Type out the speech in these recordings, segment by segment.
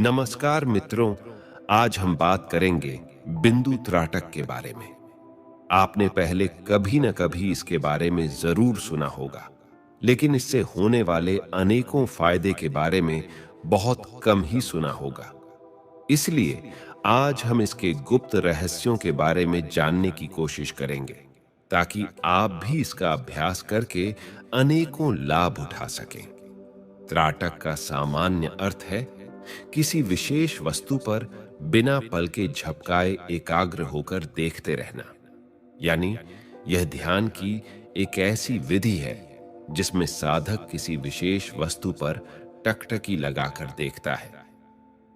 नमस्कार मित्रों, आज हम बात करेंगे बिंदु त्राटक के बारे में। आपने पहले कभी न कभी इसके बारे में जरूर सुना होगा, लेकिन इससे होने वाले अनेकों फायदे के बारे में बहुत कम ही सुना होगा। इसलिए आज हम इसके गुप्त रहस्यों के बारे में जानने की कोशिश करेंगे, ताकि आप भी इसका अभ्यास करके अनेकों लाभ उठा सकें। त्राटक का सामान्य अर्थ है किसी विशेष वस्तु पर बिना पल के झपकाए एकाग्र होकर देखते रहना। यानी यह ध्यान की एक ऐसी विधि है जिसमें साधक किसी विशेष वस्तु पर टकटकी लगाकर देखता है।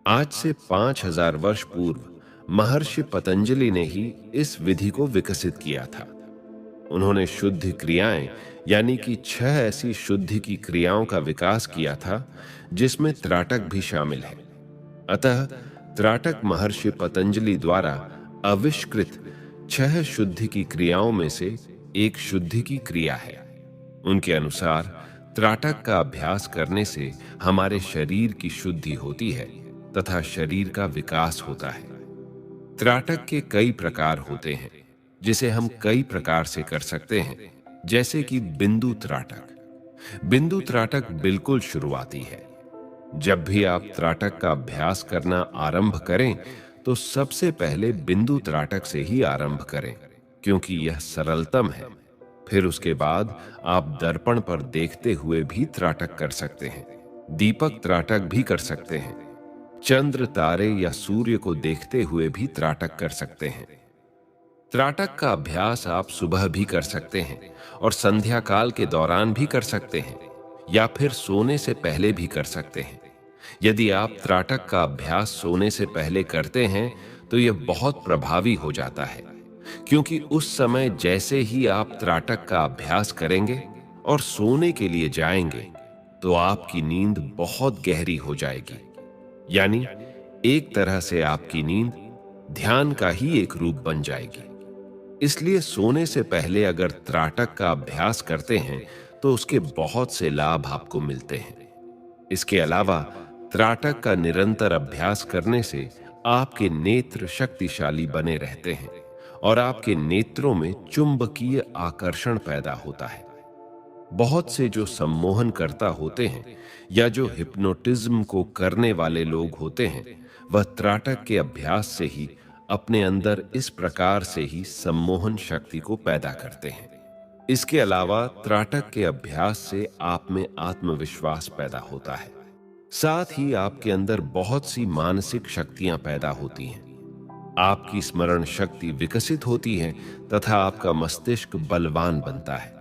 आज से 5000 वर्ष पूर्व महर्षि पतंजलि ने ही इस विधि को विकसित किया था। उन्होंने शुद्ध क्रियाएं यानी कि 6 ऐसी शुद्धि की क्रियाओं का विकास किया था जिसमें त्राटक भी शामिल है। अतः त्राटक महर्षि पतंजलि द्वारा आविष्कृत 6 शुद्धि की क्रियाओं में से एक शुद्धि की क्रिया है। उनके अनुसार त्राटक का अभ्यास करने से हमारे शरीर की शुद्धि होती है तथा शरीर का विकास होता है। त्राटक के कई प्रकार होते हैं, जिसे हम कई प्रकार से कर सकते हैं, जैसे कि बिंदु त्राटक। बिंदु त्राटक बिल्कुल शुरुआती है। जब भी आप त्राटक का अभ्यास करना आरंभ करें, तो सबसे पहले बिंदु त्राटक से ही आरंभ करें, क्योंकि यह सरलतम है। फिर उसके बाद आप दर्पण पर देखते हुए भी त्राटक कर सकते हैं, दीपक त्राटक भी कर सकते हैं, चंद्र तारे या सूर्य को देखते हुए भी त्राटक कर सकते हैं। त्राटक का अभ्यास आप सुबह भी कर सकते हैं और संध्या काल के दौरान भी कर सकते हैं, या फिर सोने से पहले भी कर सकते हैं। यदि आप त्राटक का अभ्यास सोने से पहले करते हैं तो यह बहुत प्रभावी हो जाता है, क्योंकि उस समय जैसे ही आप त्राटक का अभ्यास करेंगे और सोने के लिए जाएंगे, तो आपकी नींद बहुत गहरी हो जाएगी। यानी एक तरह से आपकी नींद ध्यान का ही एक रूप बन जाएगी। इसलिए सोने से पहले अगर त्राटक का अभ्यास करते हैं तो उसके बहुत से लाभ आपको मिलते हैं। इसके अलावा त्राटक का निरंतर अभ्यास करने से आपके नेत्र शक्तिशाली बने रहते हैं और आपके नेत्रों में चुंबकीय आकर्षण पैदा होता है। बहुत से जो सम्मोहन करता होते हैं या जो हिप्नोटिज्म को करने वाले लोग होते हैं, वह त्राटक के अभ्यास से ही अपने अंदर इस प्रकार से ही सम्मोहन शक्ति को पैदा करते हैं। इसके अलावा त्राटक के अभ्यास से आप में आत्मविश्वास पैदा होता है। साथ ही आपके अंदर बहुत सी मानसिक शक्तियां पैदा होती हैं। आपकी स्मरण शक्ति विकसित होती है तथा आपका मस्तिष्क बलवान बनता है।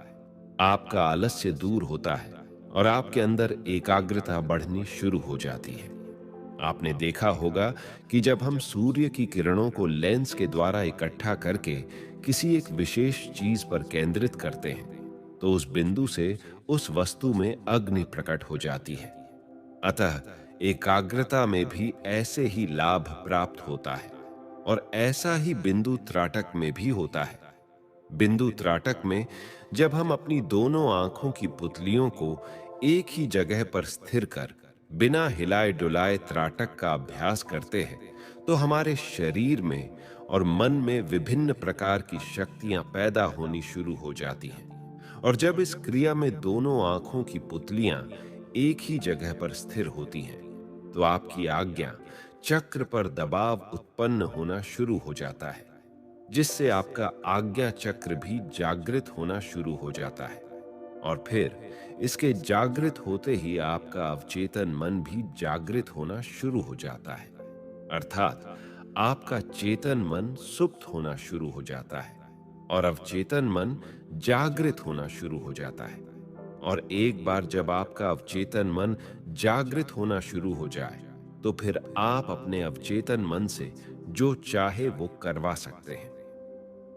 आपका आलस्य दूर होता है और आपके अंदर एकाग्रता बढ़नी शुरू हो जाती है। आपने देखा होगा कि जब हम सूर्य की किरणों को लेंस के द्वारा इकट्ठा करके किसी एक विशेष चीज पर केंद्रित करते हैं, तो उस बिंदु से उस वस्तु में अग्नि प्रकट हो जाती है। अतः एकाग्रता में भी ऐसे ही लाभ प्राप्त होता है और ऐसा ही बिंदु त्राटक में भी होता है। बिंदु त्राटक में जब हम अपनी दोनों आंखों की पुतलियों को एक ही जगह पर स्थिर कर बिना हिलाए डुलाए त्राटक का अभ्यास करते हैं, तो हमारे शरीर में और मन में विभिन्न प्रकार की शक्तियां पैदा होनी शुरू हो जाती हैं। और जब इस क्रिया में दोनों आंखों की पुतलियां एक ही जगह पर स्थिर होती हैं, तो आपकी आज्ञा चक्र पर दबाव उत्पन्न होना शुरू हो जाता है, जिससे आपका आज्ञा चक्र भी जागृत होना शुरू हो जाता है। और फिर इसके जागृत होते ही आपका अवचेतन मन भी जागृत होना शुरू हो जाता है, अर्थात आपका चेतन मन सुप्त होना शुरू हो जाता है और अवचेतन मन जागृत होना शुरू हो जाता है। और एक बार जब आपका अवचेतन मन जागृत होना शुरू हो जाए, तो फिर आप अपने अवचेतन मन से जो चाहे वो करवा सकते हैं।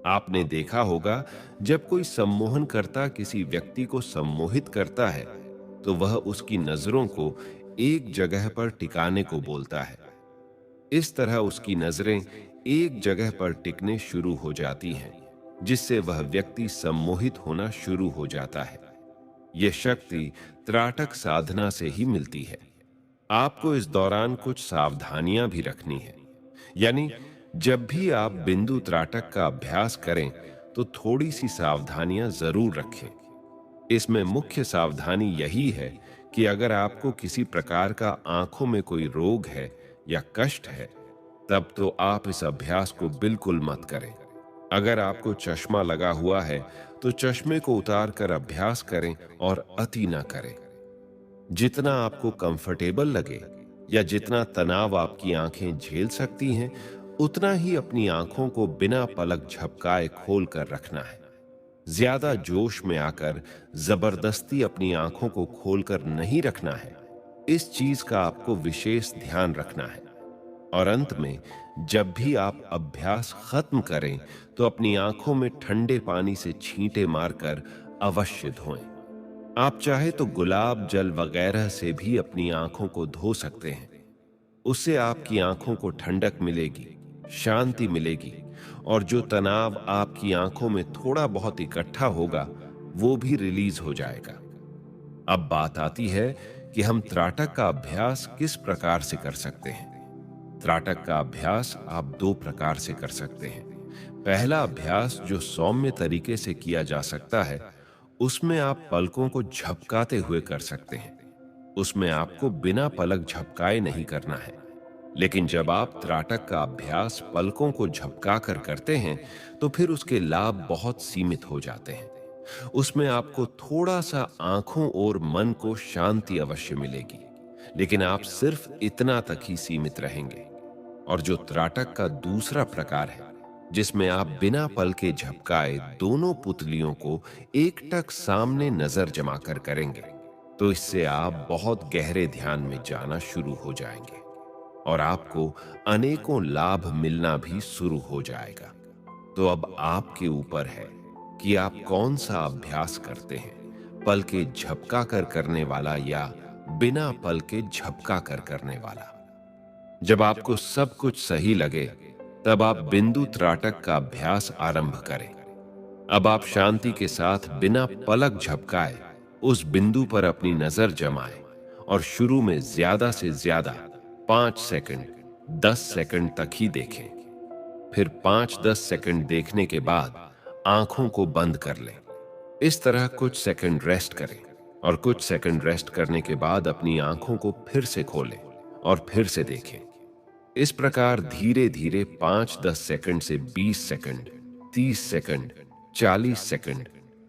आपने देखा होगा, जब कोई सम्मोहनकर्ता किसी व्यक्ति को सम्मोहित करता है, तो वह उसकी नजरों को एक जगह पर टिकाने को बोलता है। इस तरह उसकी नजरें एक जगह पर टिकने शुरू हो जाती हैं, जिससे वह व्यक्ति सम्मोहित होना शुरू हो जाता है। यह शक्ति त्राटक साधना से ही मिलती है। आपको इस दौरान कुछ सावधानियां भी रखनी है। यानी जब भी आप बिंदु त्राटक का अभ्यास करें तो थोड़ी सी सावधानियां जरूर रखें। इसमें मुख्य सावधानी यही है कि अगर आपको किसी प्रकार का आंखों में कोई रोग है या कष्ट है, तब तो आप इस अभ्यास को बिल्कुल मत करें। अगर आपको चश्मा लगा हुआ है तो चश्मे को उतार कर अभ्यास करें और अति ना करें। जितना आपको कंफर्टेबल लगे या जितना तनाव आपकी आंखें झेल सकती हैं, उतना ही अपनी आंखों को बिना पलक झपकाए खोल कर रखना है। ज्यादा जोश में आकर जबरदस्ती अपनी आंखों को खोलकर नहीं रखना है। इस चीज का आपको विशेष ध्यान रखना है। और अंत में जब भी आप अभ्यास खत्म करें तो अपनी आंखों में ठंडे पानी से छींटे मारकर अवश्य धोएं। आप चाहे तो गुलाब जल वगैरह से भी अपनी आंखों को धो सकते हैं। उससे आपकी आंखों को ठंडक मिलेगी, शांति मिलेगी, और जो तनाव आपकी आंखों में थोड़ा बहुत इकट्ठा होगा वो भी रिलीज हो जाएगा। अब बात आती है कि हम त्राटक का अभ्यास किस प्रकार से कर सकते हैं। त्राटक का अभ्यास आप दो प्रकार से कर सकते हैं। पहला अभ्यास जो सौम्य तरीके से किया जा सकता है, उसमें आप पलकों को झपकाते हुए कर सकते हैं। उसमें आपको बिना पलक झपकाए नहीं करना है। लेकिन जब आप त्राटक का अभ्यास पलकों को झपका कर करते हैं तो फिर उसके लाभ बहुत सीमित हो जाते हैं। उसमें आपको थोड़ा सा आंखों और मन को शांति अवश्य मिलेगी, लेकिन आप सिर्फ इतना तक ही सीमित रहेंगे। और जो त्राटक का दूसरा प्रकार है, जिसमें आप बिना पल के झपकाए दोनों पुतलियों को एकटक सामने नजर जमाकर करेंगे, तो इससे आप बहुत गहरे ध्यान में जाना शुरू हो जाएंगे और आपको अनेकों लाभ मिलना भी शुरू हो जाएगा। तो अब आपके ऊपर है कि आप कौन सा अभ्यास करते हैं, पल के झपका कर करने वाला या बिना पल के झपका कर करने वाला। जब आपको सब कुछ सही लगे तब आप बिंदु त्राटक का अभ्यास आरंभ करें। अब आप शांति के साथ बिना पलक झपकाए उस बिंदु पर अपनी नजर जमाएं और शुरू में ज्यादा से ज्यादा 5 सेकंड, 10 सेकंड तक ही देखें। फिर 5-10 सेकंड देखने के बाद आंखों को बंद कर लें। इस तरह कुछ सेकंड रेस्ट करें और कुछ सेकंड रेस्ट करने के बाद अपनी आंखों को फिर से खोलें और फिर से देखें। इस प्रकार धीरे धीरे 5-10 सेकंड से 20 सेकंड, 30 सेकंड, 40 सेकंड,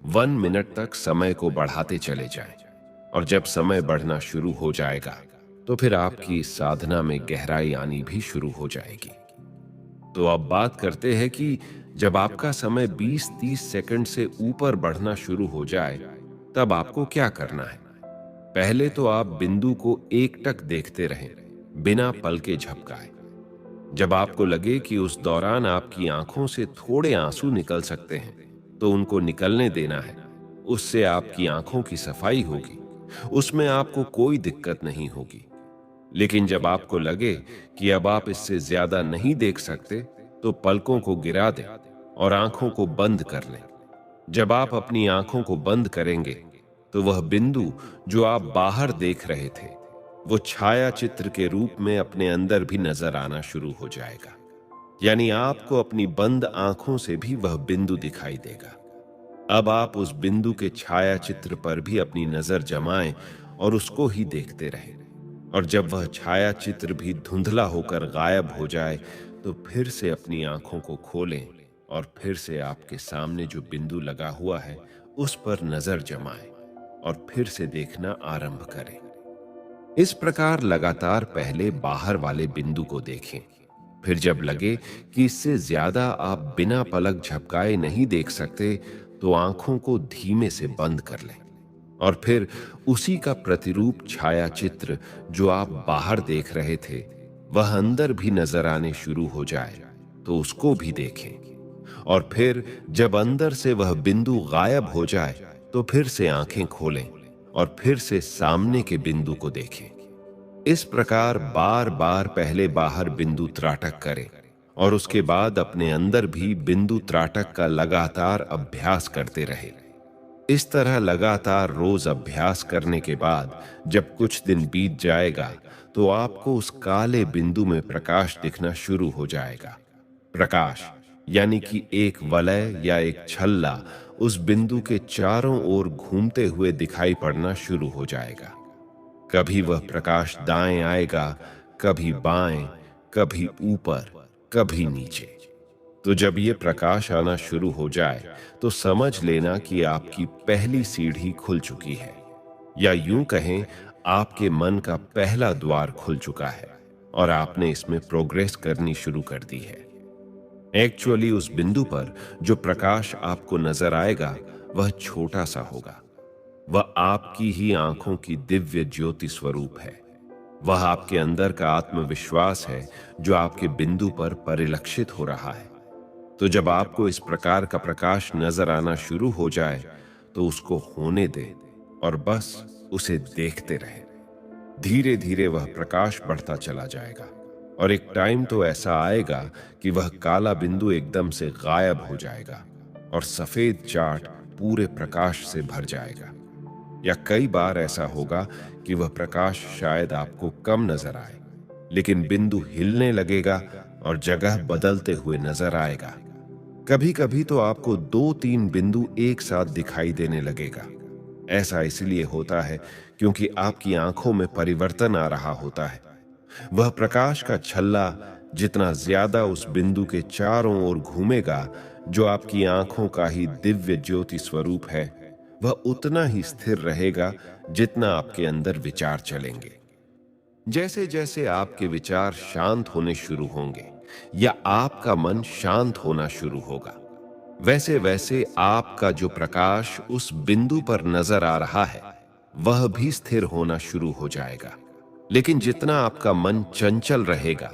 1 मिनट तक समय को बढ़ाते चले जाएं। और जब समय बढ़ना शुरू हो जाएगा तो फिर आपकी इस साधना में गहराई आनी भी शुरू हो जाएगी। तो अब बात करते हैं कि जब आपका समय 20-30 सेकंड से ऊपर बढ़ना शुरू हो जाए तब आपको क्या करना है। पहले तो आप बिंदु को एकटक देखते रहें बिना पल के झपकाए। जब आपको लगे कि उस दौरान आपकी आंखों से थोड़े आंसू निकल सकते हैं तो उनको निकलने देना है। उससे आपकी आंखों की सफाई होगी, उसमें आपको कोई दिक्कत नहीं होगी। लेकिन जब आपको लगे कि अब आप इससे ज्यादा नहीं देख सकते तो पलकों को गिरा दें और आंखों को बंद कर लें। जब आप अपनी आंखों को बंद करेंगे तो वह बिंदु जो आप बाहर देख रहे थे वो छाया चित्र के रूप में अपने अंदर भी नजर आना शुरू हो जाएगा। यानी आपको अपनी बंद आंखों से भी वह बिंदु दिखाई देगा। अब आप उस बिंदु के छाया चित्र पर भी अपनी नजर जमाएं और उसको ही देखते रहें। और जब वह छाया चित्र भी धुंधला होकर गायब हो जाए तो फिर से अपनी आंखों को खोलें और फिर से आपके सामने जो बिंदु लगा हुआ है उस पर नजर जमाएं और फिर से देखना आरंभ करें। इस प्रकार लगातार पहले बाहर वाले बिंदु को देखें। फिर जब लगे कि इससे ज्यादा आप बिना पलक झपकाए नहीं देख सकते तो आंखों को धीमे से बंद कर लें और फिर उसी का प्रतिरूप छाया चित्र जो आप बाहर देख रहे थे वह अंदर भी नजर आने शुरू हो जाए तो उसको भी देखें। और फिर जब अंदर से वह बिंदु गायब हो जाए तो फिर से आंखें खोलें और फिर से सामने के बिंदु को देखें। इस प्रकार बार बार पहले बाहर बिंदु त्राटक करें और उसके बाद अपने अंदर भी बिंदु त्राटक का लगातार अभ्यास करते रहे। इस तरह लगातार रोज अभ्यास करने के बाद जब कुछ दिन बीत जाएगा तो आपको उस काले बिंदु में प्रकाश दिखना शुरू हो जाएगा। प्रकाश यानी कि एक वलय या एक छल्ला उस बिंदु के चारों ओर घूमते हुए दिखाई पड़ना शुरू हो जाएगा। कभी वह प्रकाश दाएं आएगा, कभी बाएं, कभी ऊपर, कभी नीचे। तो जब ये प्रकाश आना शुरू हो जाए तो समझ लेना कि आपकी पहली सीढ़ी खुल चुकी है, या यूं कहें आपके मन का पहला द्वार खुल चुका है और आपने इसमें प्रोग्रेस करनी शुरू कर दी है। एक्चुअली उस बिंदु पर जो प्रकाश आपको नजर आएगा वह छोटा सा होगा। वह आपकी ही आंखों की दिव्य ज्योति स्वरूप है। वह आपके अंदर का आत्मविश्वास है जो आपके बिंदु पर परिलक्षित हो रहा है। तो जब आपको इस प्रकार का प्रकाश नजर आना शुरू हो जाए तो उसको होने दे और बस उसे देखते रहे। धीरे धीरे वह प्रकाश बढ़ता चला जाएगा और एक टाइम तो ऐसा आएगा कि वह काला बिंदु एकदम से गायब हो जाएगा और सफेद चार्ट पूरे प्रकाश से भर जाएगा। या कई बार ऐसा होगा कि वह प्रकाश शायद आपको कम नजर आए, लेकिन बिंदु हिलने लगेगा और जगह बदलते हुए नजर आएगा। कभी कभी तो आपको 2-3 बिंदु एक साथ दिखाई देने लगेगा। ऐसा इसलिए होता है क्योंकि आपकी आंखों में परिवर्तन आ रहा होता है। वह प्रकाश का छल्ला जितना ज्यादा उस बिंदु के चारों ओर घूमेगा जो आपकी आंखों का ही दिव्य ज्योति स्वरूप है, वह उतना ही स्थिर रहेगा जितना आपके अंदर विचार चलेंगे। जैसे जैसे आपके विचार शांत होने शुरू होंगे या आपका मन शांत होना शुरू होगा, वैसे वैसे आपका जो प्रकाश उस बिंदु पर नजर आ रहा है वह भी स्थिर होना शुरू हो जाएगा। लेकिन जितना आपका मन चंचल रहेगा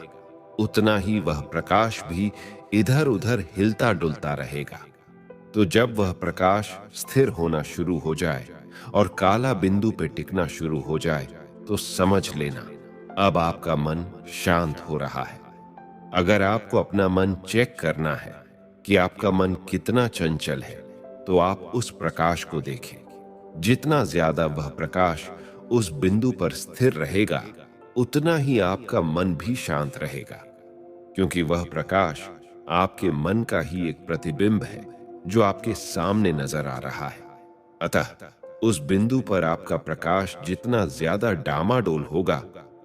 उतना ही वह प्रकाश भी इधर उधर हिलता डुलता रहेगा। तो जब वह प्रकाश स्थिर होना शुरू हो जाए और काला बिंदु पे टिकना शुरू हो जाए तो समझ लेना अब आपका मन शांत हो रहा है। अगर आपको अपना मन चेक करना है कि आपका मन कितना चंचल है तो आप उस प्रकाश को देखें। जितना ज्यादा वह प्रकाश उस बिंदु पर स्थिर रहेगा उतना ही आपका मन भी शांत रहेगा, क्योंकि वह प्रकाश आपके मन का ही एक प्रतिबिंब है जो आपके सामने नजर आ रहा है। अतः उस बिंदु पर आपका प्रकाश जितना ज्यादा डामाडोल होगा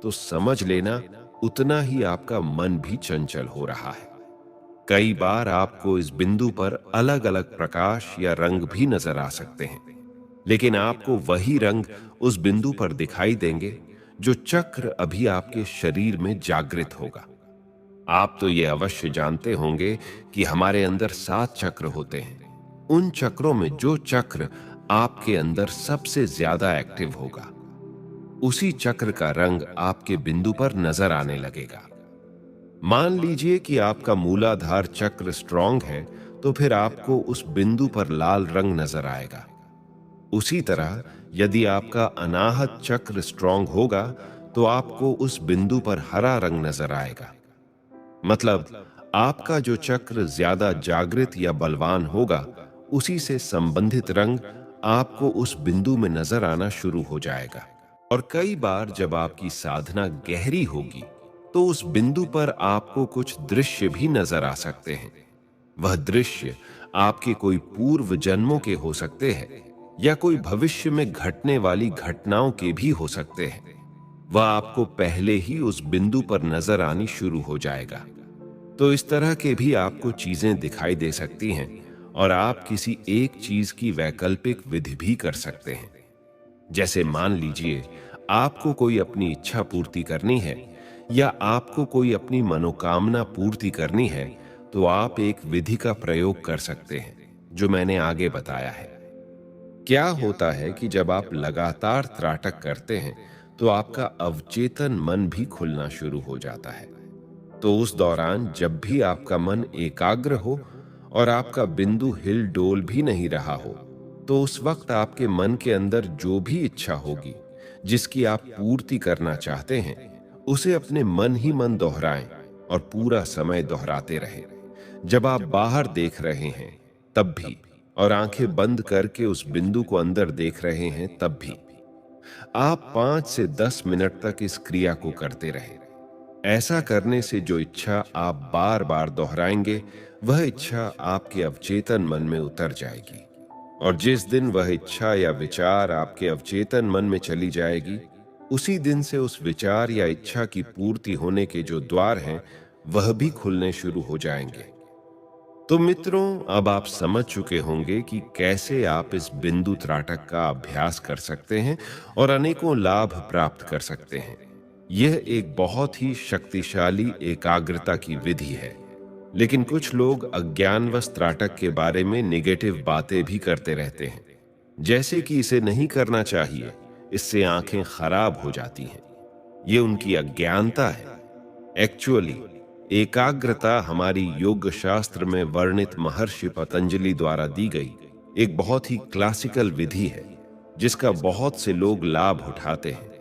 तो समझ लेना उतना ही आपका मन भी चंचल हो रहा है। कई बार आपको इस बिंदु पर अलग अलग प्रकाश या रंग भी नजर आ सकते हैं, लेकिन आपको वही रंग उस बिंदु पर दिखाई देंगे जो चक्र अभी आपके शरीर में जागृत होगा। आप तो ये अवश्य जानते होंगे कि हमारे अंदर 7 चक्र होते हैं। उन चक्रों में जो चक्र आपके अंदर सबसे ज्यादा एक्टिव होगा उसी चक्र का रंग आपके बिंदु पर नजर आने लगेगा। मान लीजिए कि आपका मूलाधार चक्र स्ट्रांग है तो फिर आपको उस बिंदु पर लाल रंग नजर आएगा। उसी तरह यदि आपका अनाहत चक्र स्ट्रांग होगा तो आपको उस बिंदु पर हरा रंग नजर आएगा। मतलब आपका जो चक्र ज्यादा जागृत या बलवान होगा उसी से संबंधित रंग आपको उस बिंदु में नजर आना शुरू हो जाएगा। और कई बार जब आपकी साधना गहरी होगी तो उस बिंदु पर आपको कुछ दृश्य भी नजर आ सकते हैं। वह दृश्य आपके कोई पूर्व जन्मों के हो सकते हैं या कोई भविष्य में घटने वाली घटनाओं के भी हो सकते हैं। वह आपको पहले ही उस बिंदु पर नजर आनी शुरू हो जाएगा। तो इस तरह के भी आपको चीजें दिखाई दे सकती हैं और आप किसी एक चीज की वैकल्पिक विधि भी कर सकते हैं। जैसे मान लीजिए आपको कोई अपनी इच्छा पूर्ति करनी है या आपको कोई अपनी मनोकामना पूर्ति करनी है तो आप एक विधि का प्रयोग कर सकते हैं जो मैंने आगे बताया है। क्या होता है कि जब आप लगातार त्राटक करते हैं तो आपका अवचेतन मन भी खुलना शुरू हो जाता है। तो उस दौरान जब भी आपका मन एकाग्र हो और आपका बिंदु हिल डोल भी नहीं रहा हो तो उस वक्त आपके मन के अंदर जो भी इच्छा होगी जिसकी आप पूर्ति करना चाहते हैं उसे अपने मन ही मन दोहराएं और पूरा समय दोहराते रहें। जब आप बाहर देख रहे हैं तब भी और आंखें बंद करके उस बिंदु को अंदर देख रहे हैं तब भी। आप 5 से 10 मिनट तक इस क्रिया को करते रहें। ऐसा करने से जो इच्छा आप बार बार दोहराएंगे, वह इच्छा आपके अवचेतन मन में उतर जाएगी। और जिस दिन वह इच्छा या विचार आपके अवचेतन मन में चली जाएगी, उसी दिन से उस विचार या इच्छा की पूर्ति होने के जो द्वार हैं, वह भी खुलने शुरू हो जाएंगे। तो मित्रों, अब आप समझ चुके होंगे कि कैसे आप इस बिंदु त्राटक का अभ्यास कर सकते हैं और अनेकों लाभ प्राप्त कर सकते हैं। यह एक बहुत ही शक्तिशाली एकाग्रता की विधि है। लेकिन कुछ लोग अज्ञानवश त्राटक के बारे में निगेटिव बातें भी करते रहते हैं, जैसे कि इसे नहीं करना चाहिए, इससे आंखें खराब हो जाती हैं। ये उनकी अज्ञानता है। एक्चुअली एकाग्रता हमारी योग शास्त्र में वर्णित महर्षि पतंजलि द्वारा दी गई एक बहुत ही क्लासिकल विधि है, जिसका बहुत से लोग लाभ उठाते हैं।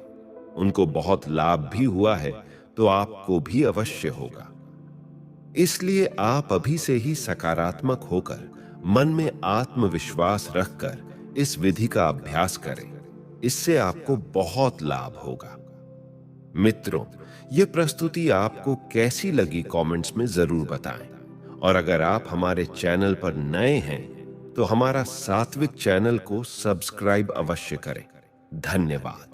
उनको बहुत लाभ भी हुआ है, तो आपको भी अवश्य होगा। इसलिए आप अभी से ही सकारात्मक होकर मन में आत्मविश्वास रखकर इस विधि का अभ्यास करें। इससे आपको बहुत लाभ होगा। मित्रों, ये प्रस्तुति आपको कैसी लगी कमेंट्स में जरूर बताएं। और अगर आप हमारे चैनल पर नए हैं, तो हमारा सात्विक चैनल को सब्सक्राइब अवश्य करें। धन्यवाद।